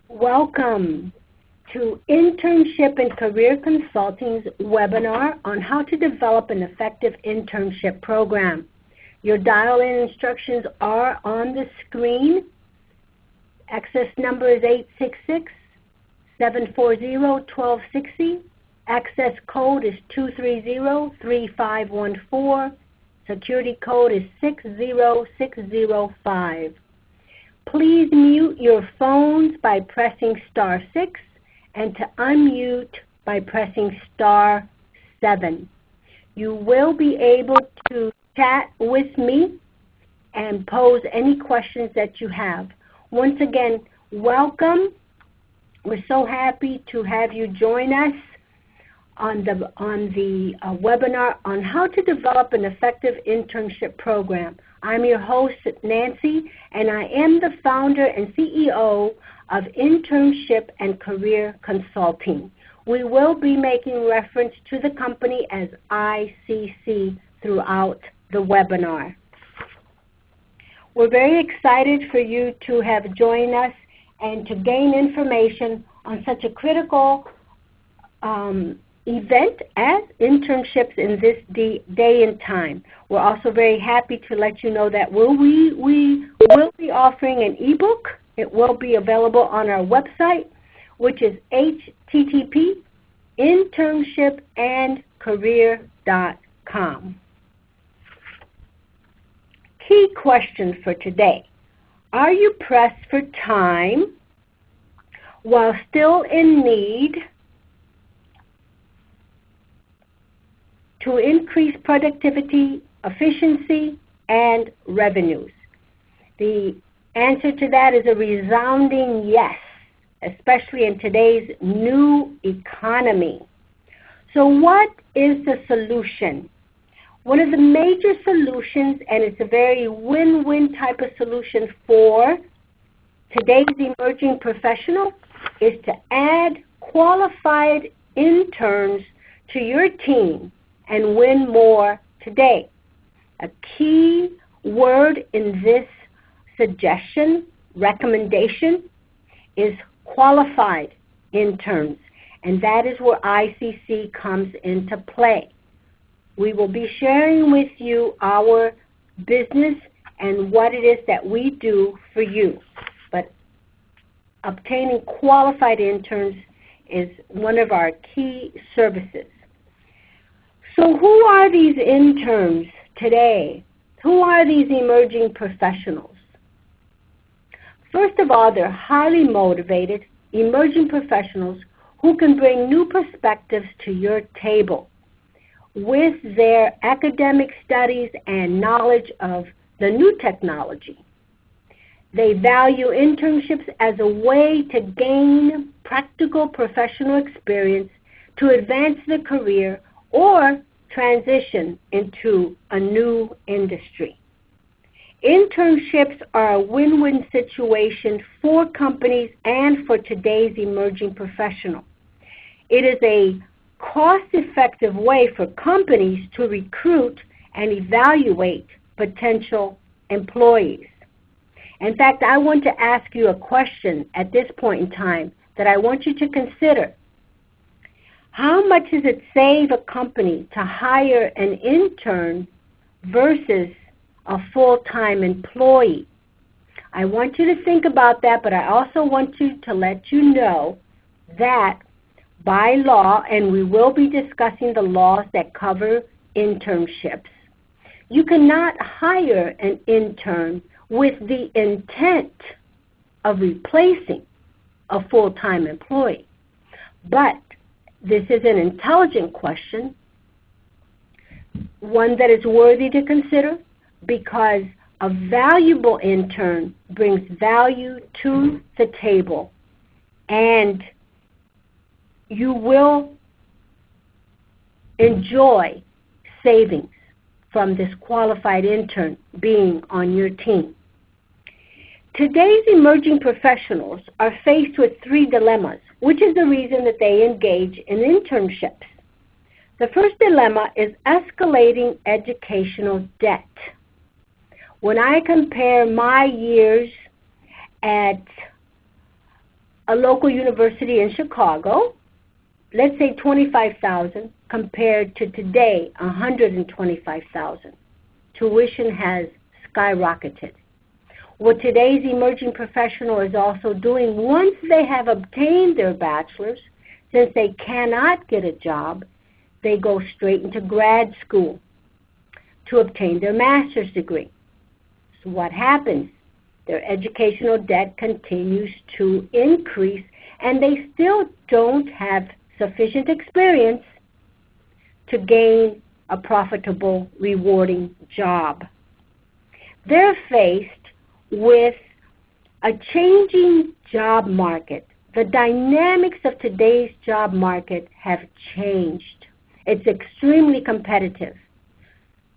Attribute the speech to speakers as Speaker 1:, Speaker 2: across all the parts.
Speaker 1: Welcome to Internship and Career Consulting's webinar on how to develop an effective internship program. Your dial-in instructions are on the screen. Access number is 866-740-1260. Access code is 230-3514. Security code is 60605. Please mute your phones by pressing star 6 and to unmute by pressing star 7. You will be able to chat with me and pose any questions that you have. Once again, welcome. We're so happy to have you join us on the webinar on how to develop an effective internship program. I'm your host, Nancy, and I am the founder and CEO of Internship and Career Consulting. We will be making reference to the company as ICC throughout the webinar. We're very excited for you to have joined us and to gain information on such a critical event as internships in this day and time. We're also very happy to let you know that we will be offering an ebook. It will be available on our website, which is http://internshipandcareer.com. Key question for today. Are you pressed for time while still in need to increase productivity, efficiency, and revenues? The answer to that is a resounding yes, especially in today's new economy. So what is the solution? One of the major solutions, and it's a very win-win type of solution for today's emerging professional, is to add qualified interns to your team and win more today. A key word in this suggestion, recommendation, is qualified interns, and that is where ICC comes into play. We will be sharing with you our business and what it is that we do for you. But obtaining qualified interns is one of our key services. So who are these interns today? Who are these emerging professionals? First of all, they're highly motivated emerging professionals who can bring new perspectives to your table with their academic studies and knowledge of the new technology. They value internships as a way to gain practical professional experience to advance their career or transition into a new industry. Internships are a win-win situation for companies and for today's emerging professional. It is a cost-effective way for companies to recruit and evaluate potential employees. In fact, I want to ask you a question at this point in time that I want you to consider. How much does it save a company to hire an intern versus a full-time employee? I want you to think about that, but I also want to let you know that by law, and we will be discussing the laws that cover internships, you cannot hire an intern with the intent of replacing a full-time employee. But this is an intelligent question, one that is worthy to consider, because a valuable intern brings value to the table, and you will enjoy savings from this qualified intern being on your team. Today's emerging professionals are faced with three dilemmas, which is the reason that they engage in internships. The first dilemma is escalating educational debt. When I compare my years at a local university in Chicago, let's say $25,000 compared to today, $125,000. Tuition has skyrocketed. What today's emerging professional is also doing, once they have obtained their bachelor's, since they cannot get a job, they go straight into grad school to obtain their master's degree. So what happens? Their educational debt continues to increase, and they still don't have sufficient experience to gain a profitable, rewarding job. They're faced with a changing job market. The dynamics of today's job market have changed. It's extremely competitive.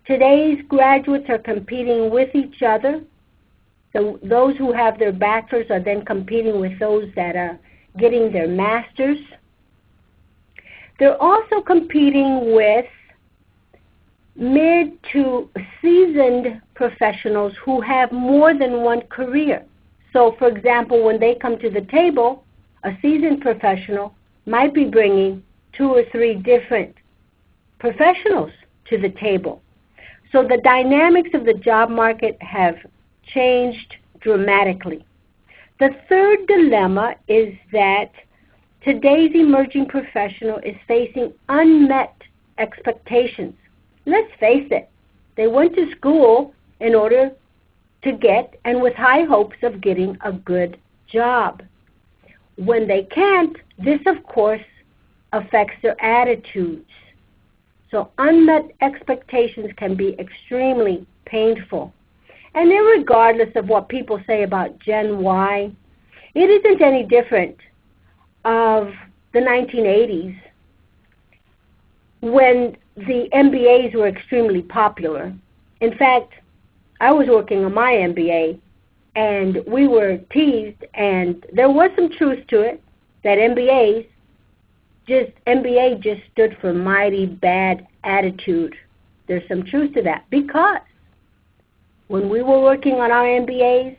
Speaker 1: Today's graduates are competing with each other. Those who have their bachelor's are then competing with those that are getting their master's. They're also competing with mid to seasoned professionals who have more than one career. So, for example, when they come to the table, a seasoned professional might be bringing 2 or 3 different professionals to the table. So the dynamics of the job market have changed dramatically. The third dilemma is that today's emerging professional is facing unmet expectations. Let's face it, they went to school in order to get, and with high hopes of getting, a good job. When they can't, this of course affects their attitudes. So unmet expectations can be extremely painful. And regardless of what people say about Gen Y, it isn't any different of the 1980s when the MBAs were extremely popular. In fact, I was working on my MBA, and we were teased, and there was some truth to it, that MBA just stood for mighty bad attitude. There's some truth to that, because when we were working on our MBAs,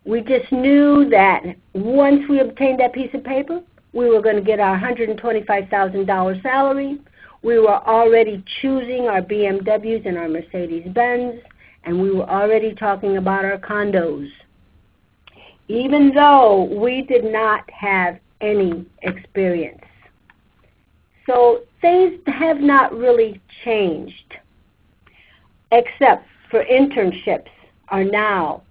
Speaker 1: we just knew that once we obtained that piece of paper, we were going to get our $125,000 salary. We were already choosing our BMWs and our Mercedes-Benz, and we were already talking about our condos, even though we did not have any experience. So things have not really changed, except for internships are now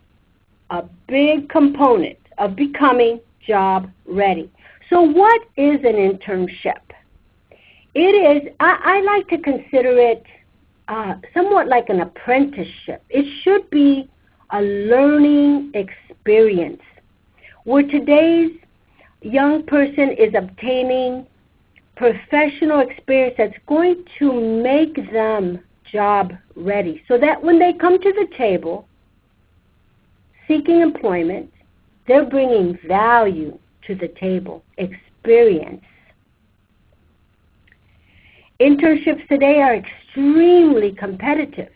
Speaker 1: a big component of becoming job ready. So what is an internship? It is, I like to consider it somewhat like an apprenticeship. It should be a learning experience where today's young person is obtaining professional experience that's going to make them job ready, so that when they come to the table seeking employment, they're bringing value to the table, experience. Internships today are extremely competitive,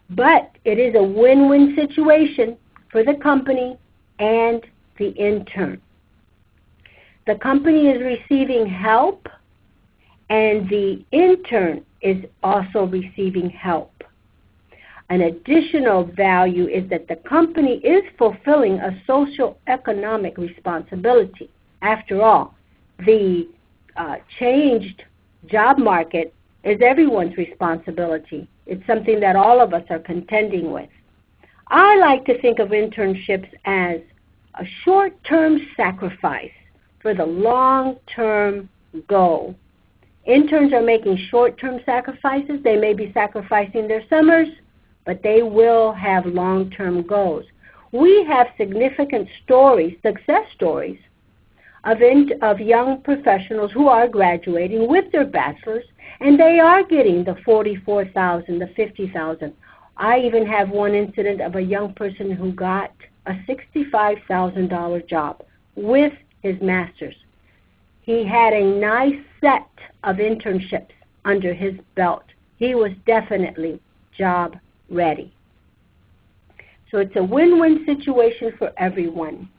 Speaker 1: but it is a win-win situation for the company and the intern. The company is receiving help, and the intern is also receiving help. An additional value is that the company is fulfilling a social economic responsibility. After all, the changed job market is everyone's responsibility. It's something that all of us are contending with. I like to think of internships as a short-term sacrifice for the long-term goal. Interns are making short-term sacrifices. They may be sacrificing their summers, but they will have long-term goals. We have significant stories, success stories, of young professionals who are graduating with their bachelor's, and they are getting the $44,000, the $50,000. I even have one incident of a young person who got a $65,000 job with his master's. He had a nice set of internships under his belt. He was definitely job ready. So it's a win-win situation for everyone.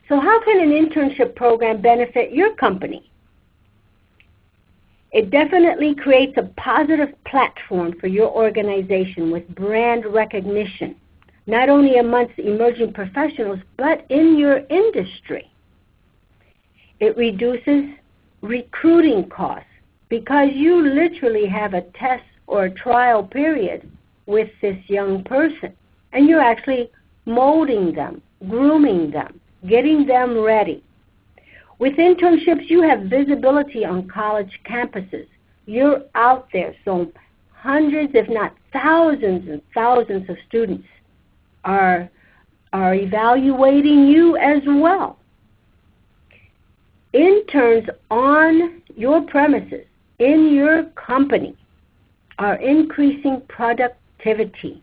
Speaker 1: So how can an internship program benefit your company? It definitely creates a positive platform for your organization with brand recognition, not only amongst emerging professionals, but in your industry. It reduces recruiting costs because you literally have a test or a trial period with this young person, and you're actually molding them, grooming them, getting them ready. With internships, you have visibility on college campuses. You're out there, so hundreds, if not thousands and thousands of students are evaluating you as well. Interns on your premises, in your company, are increasing productivity.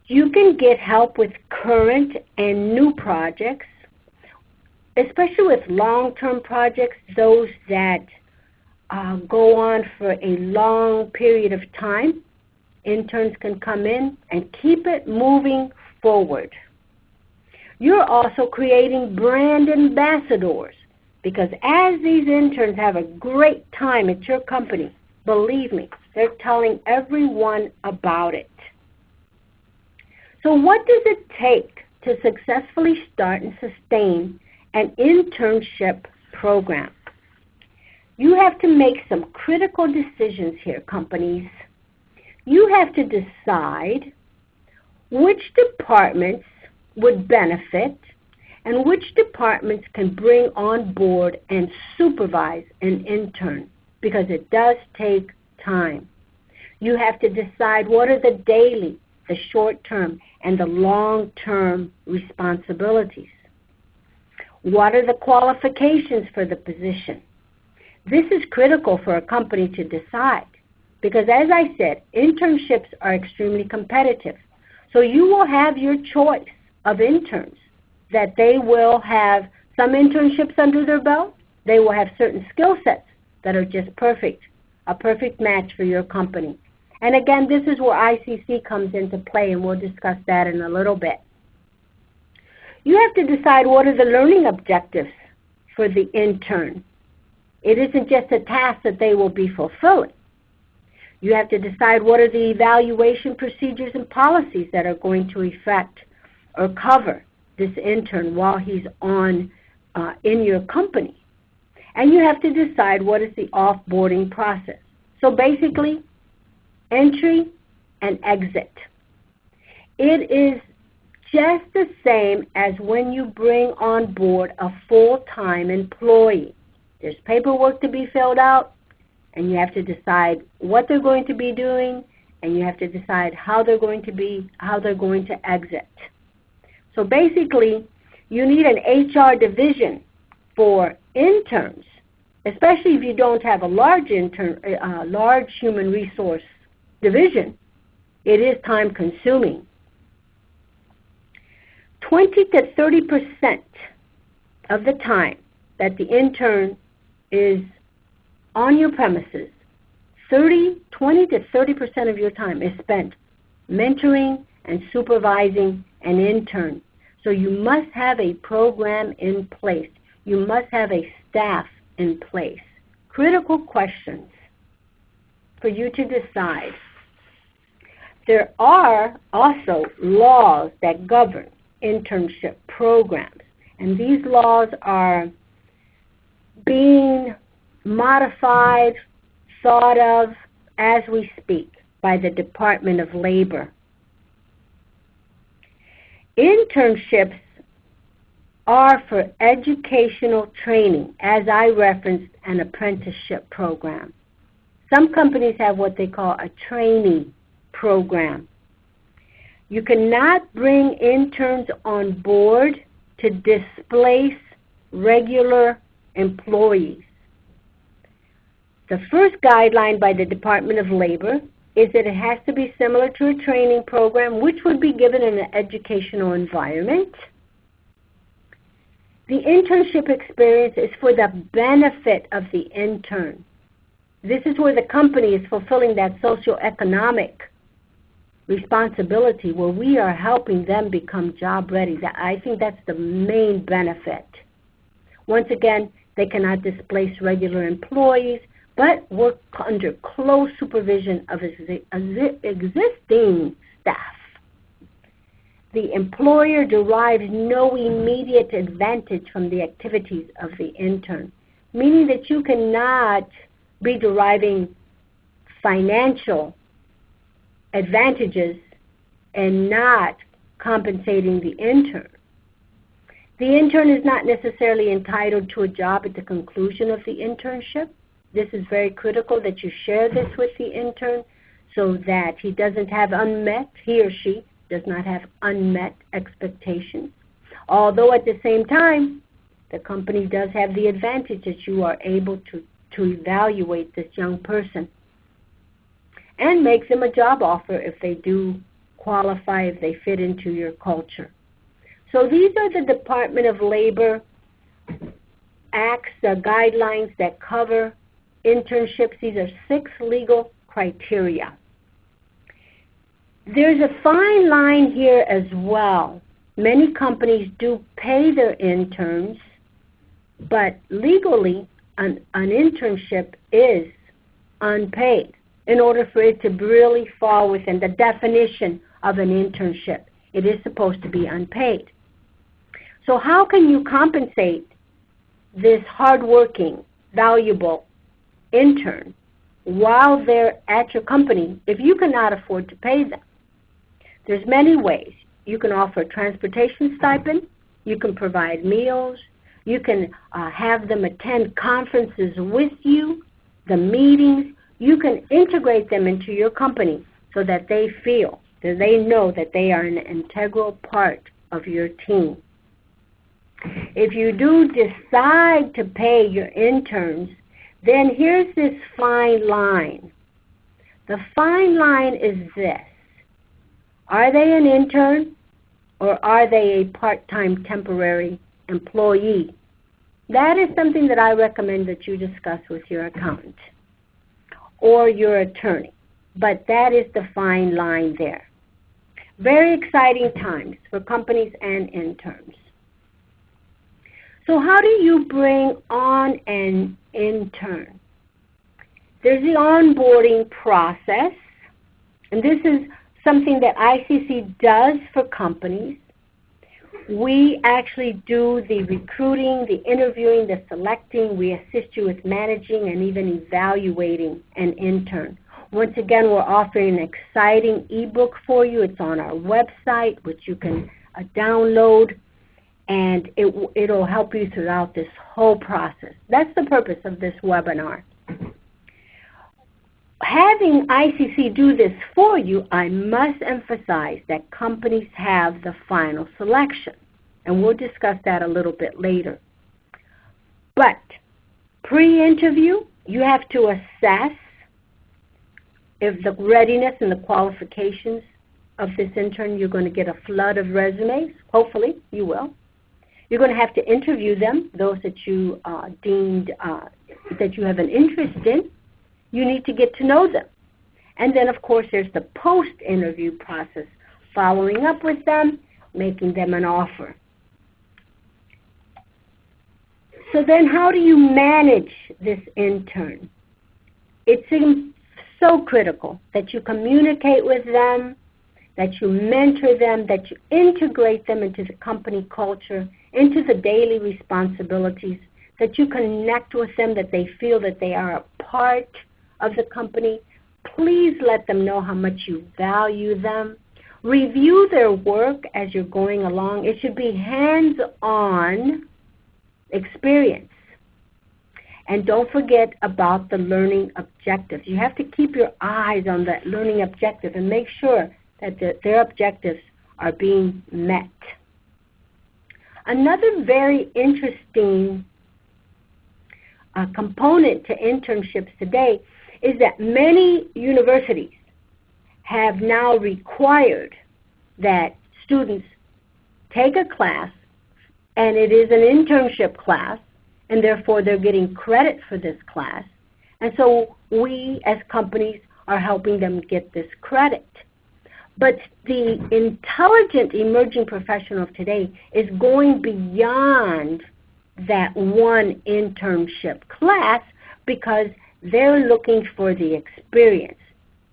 Speaker 1: You can get help with current and new projects, especially with long-term projects, those that go on for a long period of time. Interns can come in and keep it moving forward. You're also creating brand ambassadors, because as these interns have a great time at your company, believe me, they're telling everyone about it. So what does it take to successfully start and sustain an internship program? You have to make some critical decisions here, companies. You have to decide which departments would benefit and which departments can bring on board and supervise an intern, because it does take time. You have to decide what are the daily, the short-term, and the long-term responsibilities. What are the qualifications for the position? This is critical for a company to decide, because as I said, internships are extremely competitive. So you will have your choice of interns, that they will have some internships under their belt. They will have certain skill sets that are just perfect, a perfect match for your company. And again, this is where ICC comes into play, and we'll discuss that in a little bit. You have to decide what are the learning objectives for the intern. It isn't just a task that they will be fulfilling. You have to decide what are the evaluation procedures and policies that are going to affect or cover this intern while he's on in your company. And you have to decide what is the offboarding process. So basically, entry and exit. It is just the same as when you bring on board a full-time employee. There's paperwork to be filled out, and you have to decide what they're going to be doing, and you have to decide how they're going to exit. So basically, you need an HR division for interns, especially if you don't have a large human resource division. It is time consuming. 20 to 30% of the time that the intern is on your premises, 20 to 30% of your time is spent mentoring and supervising an intern. So you must have a program in place. You must have a staff in place. Critical questions for you to decide. There are also laws that govern internship programs, and these laws are being modified, thought of as we speak by the Department of Labor. Internships are for educational training, as I referenced an apprenticeship program. Some companies have what they call a trainee program. You cannot bring interns on board to displace regular employees. The first guideline by the Department of Labor is that it has to be similar to a training program, which would be given in an educational environment. The internship experience is for the benefit of the intern. This is where the company is fulfilling that socioeconomic responsibility where we are helping them become job ready. I think that's the main benefit. Once again, they cannot displace regular employees, but work under close supervision of existing staff. The employer derives no immediate advantage from the activities of the intern, meaning that you cannot be deriving financial advantages and not compensating the intern. The intern is not necessarily entitled to a job at the conclusion of the internship. This is very critical that you share this with the intern so that he or she does not have unmet expectations. Although at the same time, the company does have the advantage that you are able to evaluate this young person and make them a job offer if they do qualify, if they fit into your culture. So these are the Department of Labor acts, the guidelines that cover internships. These are 6 legal criteria. There's a fine line here as well. Many companies do pay their interns, but legally an internship is unpaid in order for it to really fall within the definition of an internship. It is supposed to be unpaid. So how can you compensate this hardworking, valuable intern while they're at your company if you cannot afford to pay them? There's many ways. You can offer transportation stipend. You can provide meals. You can have them attend conferences with you, the meetings. You can integrate them into your company so that they feel, that they know that they are an integral part of your team. If you do decide to pay your interns, then here's this fine line. The fine line is this. Are they an intern or are they a part-time temporary employee? That is something that I recommend that you discuss with your accountant or your attorney. But that is the fine line there. Very exciting times for companies and interns. So how do you bring on an intern? There's the onboarding process, and this is something that ICC does for companies. We actually do the recruiting, the interviewing, the selecting. We assist you with managing and even evaluating an intern. Once again, we're offering an exciting ebook for you. It's on our website, which you can download, and it'll help you throughout this whole process. That's the purpose of this webinar. Having ICC do this for you, I must emphasize that companies have the final selection, and we'll discuss that a little bit later. But pre-interview, you have to assess if the readiness and the qualifications of this intern. You're going to get a flood of resumes. Hopefully, you will. You're going to have to interview them, those that you deemed that you have an interest in. You need to get to know them. And then, of course, there's the post-interview process, following up with them, making them an offer. So then how do you manage this intern? It's so critical that you communicate with them, that you mentor them, that you integrate them into the company culture, into the daily responsibilities, that you connect with them, that they feel that they are a part of the company. Please let them know how much you value them. Review their work as you're going along. It should be hands-on experience. And don't forget about the learning objectives. You have to keep your eyes on that learning objective and make sure that their objectives are being met. Another very interesting component to internships today is that many universities have now required that students take a class, and it is an internship class, and therefore they're getting credit for this class. And so we as companies are helping them get this credit. But the intelligent emerging professional of today is going beyond that one internship class because they're looking for the experience.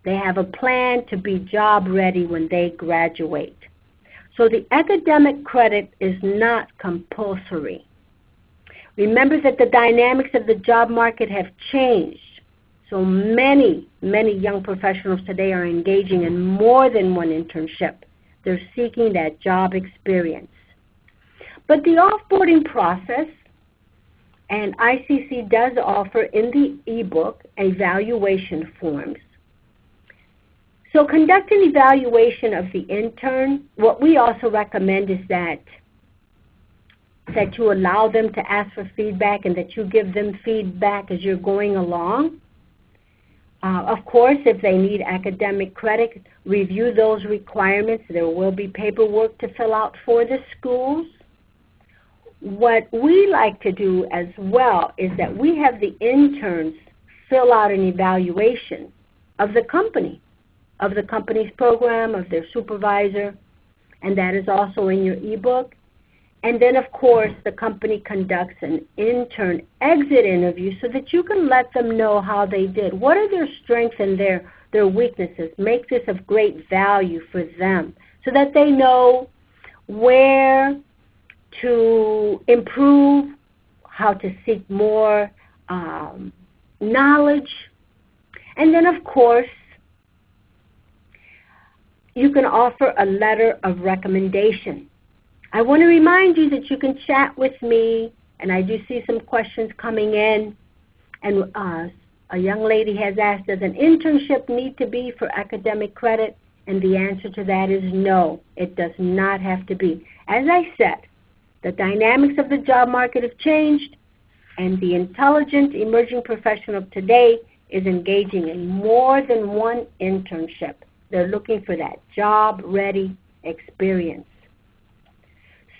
Speaker 1: They have a plan to be job ready when they graduate. So the academic credit is not compulsory. Remember that the dynamics of the job market have changed. So many young professionals today are engaging in more than one internship. They're seeking that job experience. But the offboarding process, and ICC does offer in the ebook evaluation forms. So conduct an evaluation of the intern. What we also recommend is that you allow them to ask for feedback and that you give them feedback as you're going along. Of course, if they need academic credit, review those requirements. There will be paperwork to fill out for the schools. What we like to do as well is that we have the interns fill out an evaluation of the company's program, of their supervisor, and that is also in your ebook. And then, of course, the company conducts an intern exit interview so that you can let them know how they did. What are their strengths and their weaknesses? Make this of great value for them so that they know where to improve, how to seek more knowledge. And then, of course, you can offer a letter of recommendation. I want to remind you that you can chat with me, and I do see some questions coming in. And a young lady has asked, does an internship need to be for academic credit? And the answer to that is no, it does not have to be. As I said, the dynamics of the job market have changed, and the intelligent emerging professional of today is engaging in more than one internship. They're looking for that job-ready experience.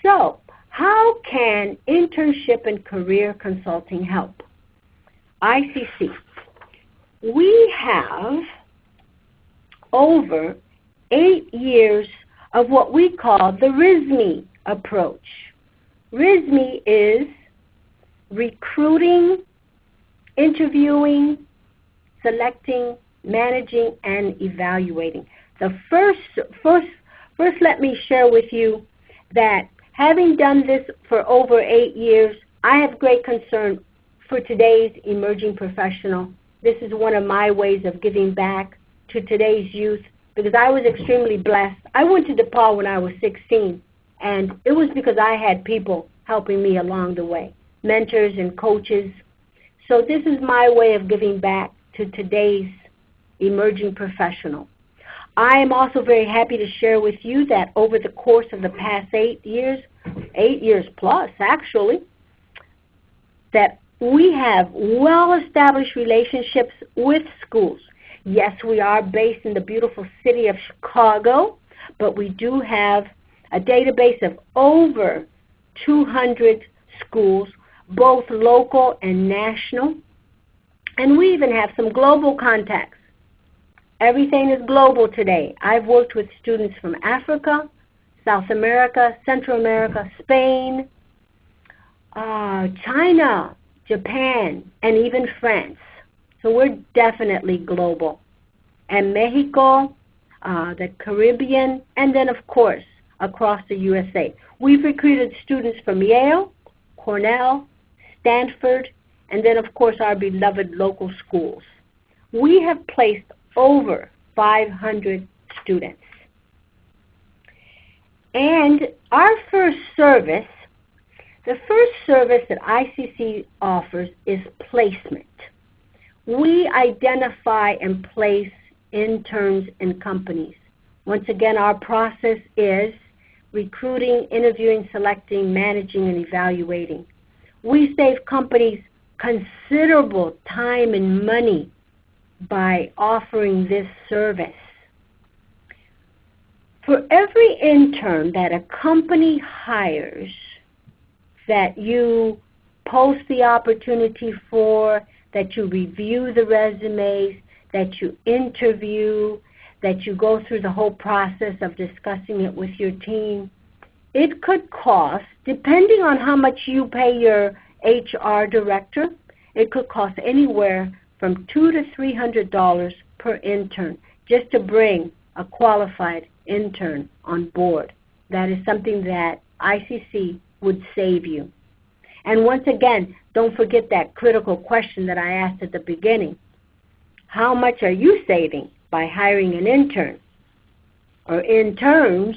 Speaker 1: So, how can internship and career consulting help? ICC. We have over 8 years of what we call the RISME approach. RISME is recruiting, interviewing, selecting, managing, and evaluating. First, let me share with you that having done this for over 8 years, I have great concern for today's emerging professional. This is one of my ways of giving back to today's youth because I was extremely blessed. I went to DePaul when I was 16, and it was because I had people helping me along the way, mentors and coaches. So this is my way of giving back to today's emerging professional. I am also very happy to share with you that over the course of the past 8 years plus actually, that we have well-established relationships with schools. Yes, we are based in the beautiful city of Chicago, but we do have a database of over 200 schools, both local and national, and we even have some global contacts. Everything is global today. I've worked with students from Africa, South America, Central America, Spain, China, Japan, and even France. So we're definitely global. And Mexico, the Caribbean, and then, of course, across the USA. We've recruited students from Yale, Cornell, Stanford, and then, of course, our beloved local schools. We have placed over 500 students. And our first service, the first service that ICC offers is placement. We identify and place interns in companies. Once again, our process is recruiting, interviewing, selecting, managing, and evaluating. We save companies considerable time and money by offering this service. For every intern that a company hires, that you post the opportunity for, that you review the resumes, that you interview, that you go through the whole process of discussing it with your team. It could cost, depending on how much you pay your HR director, it could cost anywhere from $200 to $300 per intern just to bring a qualified intern on board. That is something that ICC would save you. And once again, don't forget that critical question that I asked at the beginning. How much are you saving by hiring an intern or interns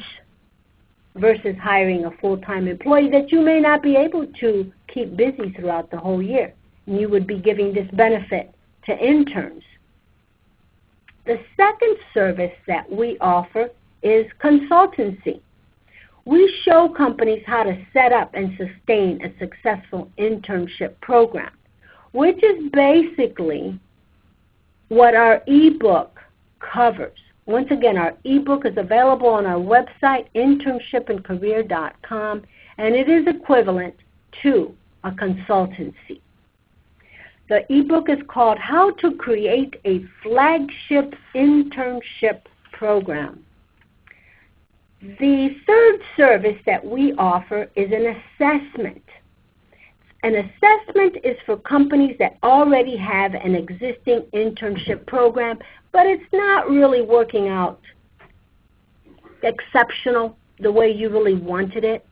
Speaker 1: versus hiring a full-time employee that you may not be able to keep busy throughout the whole year? And you would be giving this benefit to interns. The second service that we offer is consultancy. We show companies how to set up and sustain a successful internship program, which is basically what our ebook covers. Once again, our ebook is available on our website, internshipandcareer.com, and it is equivalent to a consultancy. The ebook is called How to Create a Flagship Internship Program. The third service that we offer is an assessment. An assessment is for companies that already have an existing internship program, but it's not really working out exceptional the way you really wanted it.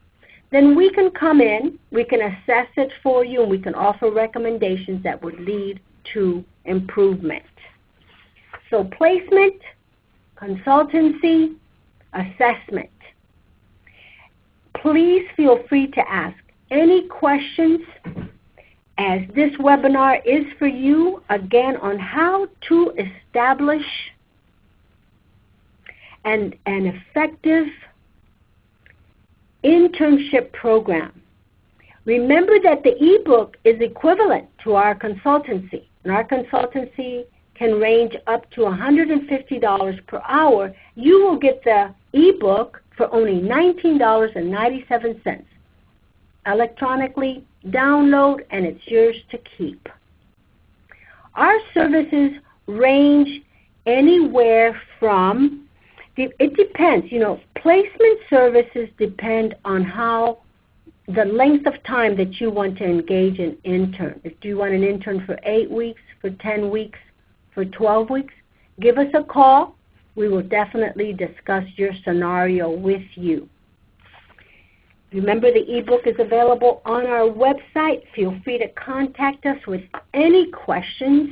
Speaker 1: Then we can come in, we can assess it for you, and we can offer recommendations that would lead to improvement. So placement, consultancy, assessment. Please feel free to ask any questions, as this webinar is for you, again, on how to establish an effective internship program. Remember that the ebook is equivalent to our consultancy, and our consultancy can range up to $150 per hour. You will get the ebook for only $19.97. Electronically download, and it's yours to keep. Our services range anywhere from, it depends, placement services depend on how the length of time that you want to engage an intern. If you want an intern for 8 weeks, for 10 weeks, for 12 weeks, give us a call. We will definitely discuss your scenario with you. Remember, the ebook is available on our website. Feel free to contact us with any questions.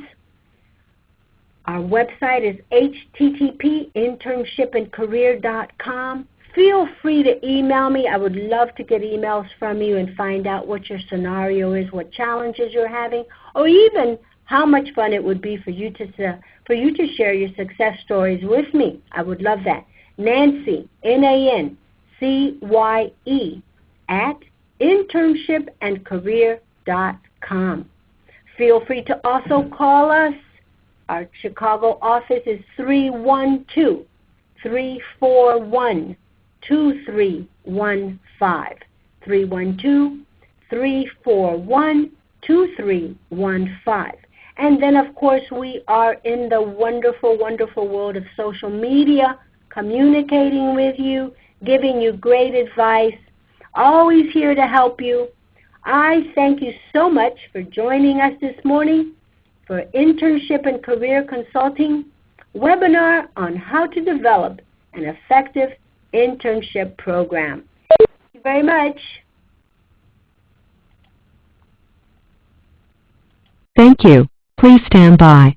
Speaker 1: Our website is http://internshipandcareer.com. Feel free to email me. I would love to get emails from you and find out what your scenario is, what challenges you're having, or even how much fun it would be for you to share your success stories with me. I would love that. Nancy, NANCYE, at internshipandcareer.com. Feel free to also call us. Our Chicago office is 312-341-2315. 312-341-2315. And then, of course, we are in the wonderful, wonderful world of social media, communicating with you, giving you great advice, always here to help you. I thank you so much for joining us this morning for Internship and Career Consulting webinar on how to develop an effective internship program. Thank you very much.
Speaker 2: Thank you. Please stand by.